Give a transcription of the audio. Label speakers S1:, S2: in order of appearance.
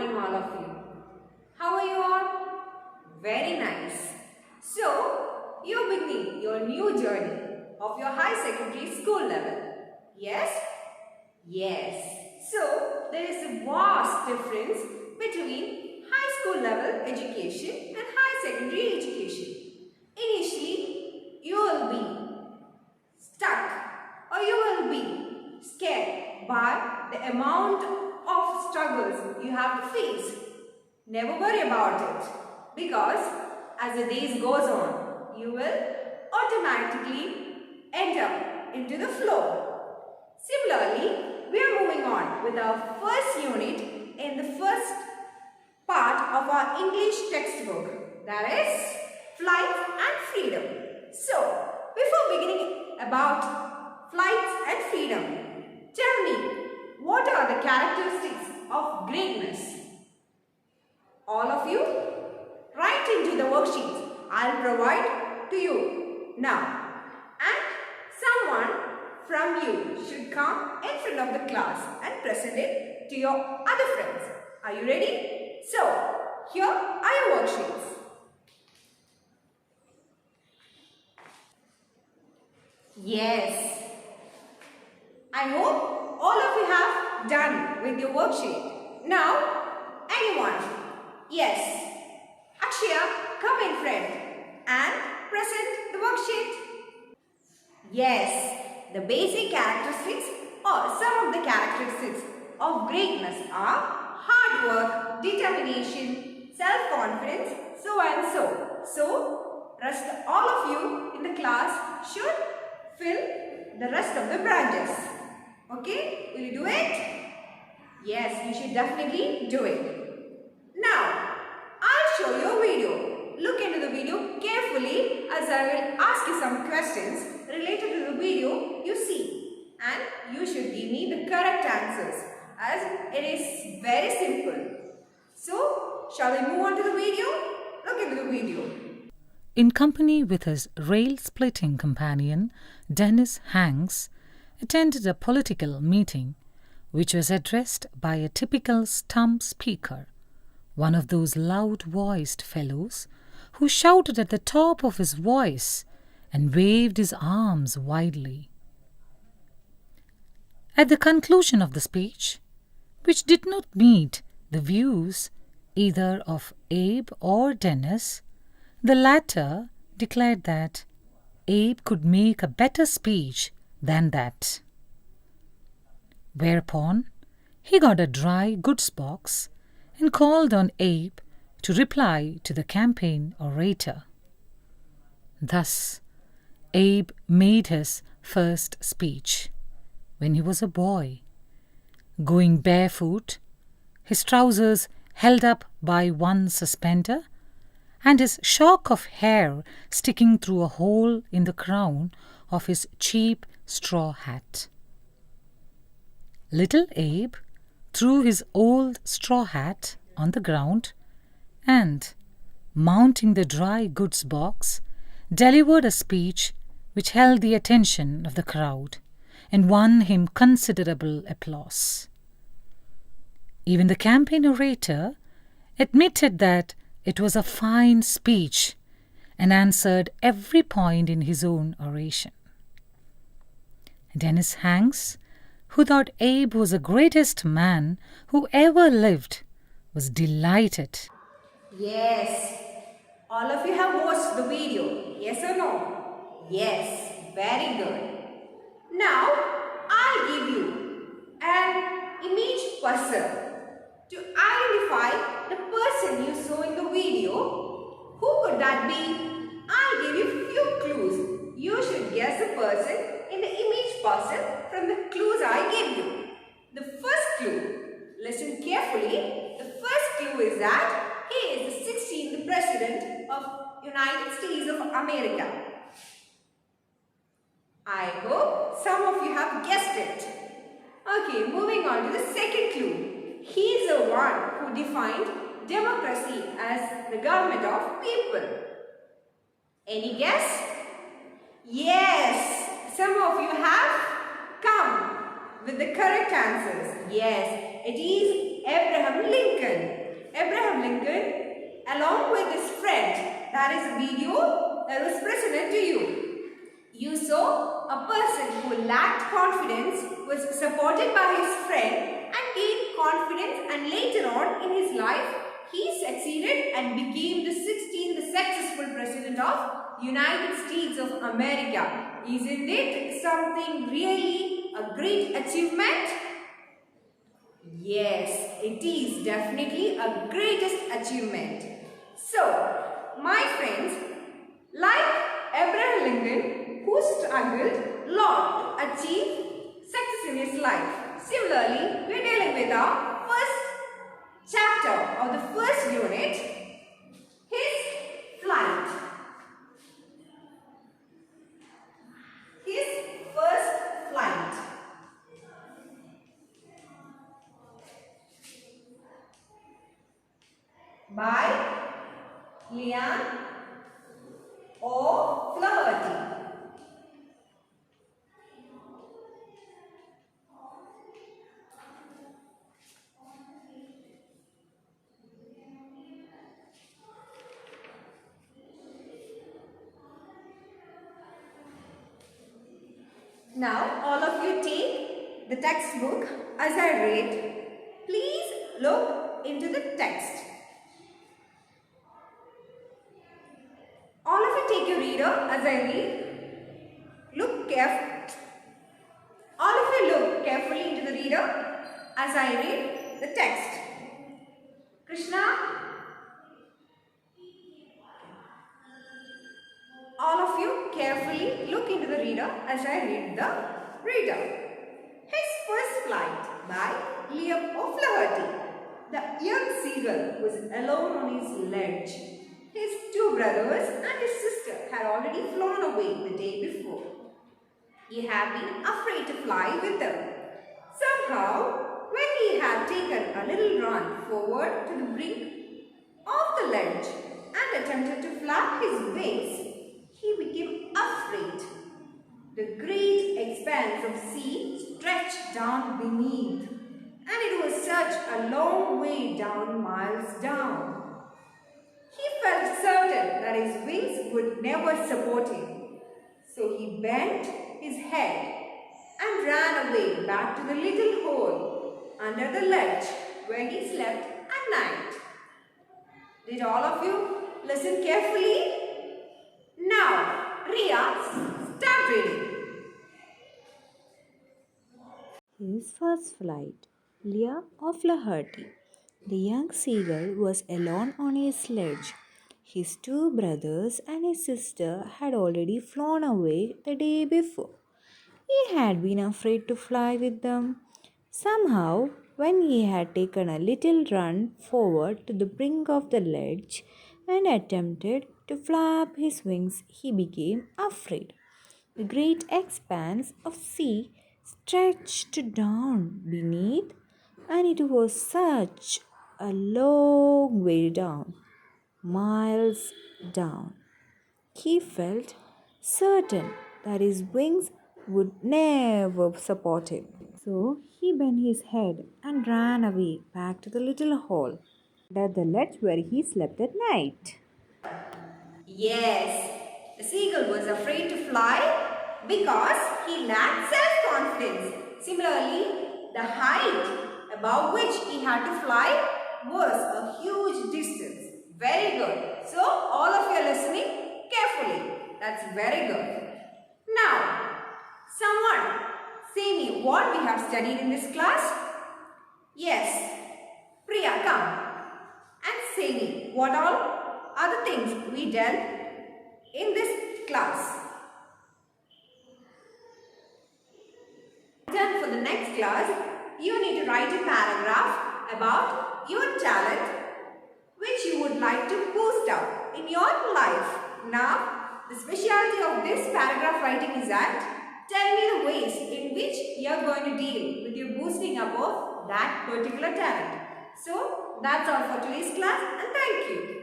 S1: morning, all of you. How are you all? Very nice. So, you're beginning your new journey of your high secondary school level. Yes? Yes. So, there is a vast difference between high school level education and high secondary education. Initially, you will be stuck or you will be scared by the amount of struggles you have to face. Never worry about it because as the days goes on, you will automatically enter into the flow. Similarly, we are moving on with our first unit in the first part of our English textbook, that is Flight and Freedom. So, before beginning about flights and freedom, tell me, what are the characteristics of greatness? All of you, write into the worksheets I'll provide to you now. And someone from you should come in front of the class and present it to your other friends. Are you ready? So, here are your worksheets. Yes. I hope all of you have done with your worksheet. Now, anyone? Yes. Akshaya, come in front and present the worksheet. Yes, the basic characteristics or some of the characteristics of greatness are hard work, determination, self-confidence, so and so. So, all of you in the class should fill the rest of the branches. Okay, will you do it? Yes, you should definitely do it. Now, I'll show you a video. Look into the video carefully as I will ask you some questions related to the video you see. And you should give me the correct answers as it is very simple. So, shall we move on to the video? Look into the video.
S2: In company with his rail-splitting companion, Dennis Hanks, attended a political meeting which was addressed by a typical stump speaker, one of those loud-voiced fellows who shouted at the top of his voice and waved his arms widely. At the conclusion of the speech, which did not meet the views either of Abe or Dennis, the latter declared that Abe could make a better speech than that. Whereupon he got a dry goods box and called on Abe to reply to the campaign orator. Thus, Abe made his first speech when he was a boy, going barefoot, his trousers held up by one suspender, and his shock of hair sticking through a hole in the crown of his cheap straw hat. Little Abe threw his old straw hat on the ground and, mounting the dry goods box, delivered a speech which held the attention of the crowd and won him considerable applause. Even the campaign orator admitted that it was a fine speech and answered every point in his own oration. Dennis Hanks, who thought Abe was the greatest man who ever lived, was delighted.
S1: Yes. All of you have watched the video. Yes or no? Yes. Very good. Now, I'll give you an image puzzle to identify the person you saw in the video. Who could that be? I'll give you few clues. You should guess the person in the image puzzle from the clues I gave you. The first clue, listen carefully. The first clue is that he is the 16th President of United States of America. I hope some of you have guessed it. Okay, moving on to the second clue. He is the one who defined democracy as the government of people. Any guess? Yes, some of you have come with the correct answers. Yes, it is Abraham Lincoln. you. You saw a person who lacked confidence was supported by his friend and gained confidence, and later on in his life he succeeded and became the 16th successful president of United States of America. Isn't it something really a great achievement? Yes, it is definitely a greatest achievement. So, my friends, like Abraham Lincoln, who struggled a lot to achieve success in his life. Similarly, we are dealing with our first chapter of the first unit, his flight. His first flight. By Leon O'Flaherty. Now, all of you take the textbook as I read. Please look into the text. All of you take your reader as I read. All of you look carefully into the reader as I read the text. Krishna, all of you carefully look into the reader as I read the reader. His first flight by Leon O'Flaherty. The young seagull was alone on his ledge. His two brothers and his sister had already flown away the day before. He had been afraid to fly with them. Somehow, when he had taken a little run forward to the brink of the ledge and attempted to flap his wings, he became afraid. The great expanse of sea stretched down beneath, and it was such a long way down, miles down. He felt certain that his wings would never support him. So he bent his head and ran away back to the little hole under the ledge where he slept at night. Did all of you listen carefully? Now, Ria, start reading.
S3: His first flight, Leah O'Flaherty. The young seagull was alone on his sledge. His two brothers and his sister had already flown away the day before. He had been afraid to fly with them. Somehow, when he had taken a little run forward to the brink of the ledge and attempted to flap his wings, he became afraid. The great expanse of sea stretched down beneath, and it was such a long way down, miles down. He felt certain that his wings would never support him. So he bent his head and ran away back to the little hole at the ledge where he slept at night.
S1: Yes, the seagull was afraid to fly because he lacked self-confidence. Similarly, the height above which he had to fly was a huge distance. Very good. So, all of you are listening carefully. That's very good. Now, someone say me what we have studied in this class. Yes, Priya, come and say me what all are the things we dealt in this class. Then for the next class, you need to write a paragraph about your talent which you would like to boost up in your life. Now, the specialty of this paragraph writing is that tell me the ways in which you are going to deal with your boosting up of that particular talent. So, that's all for today's class, and thank you.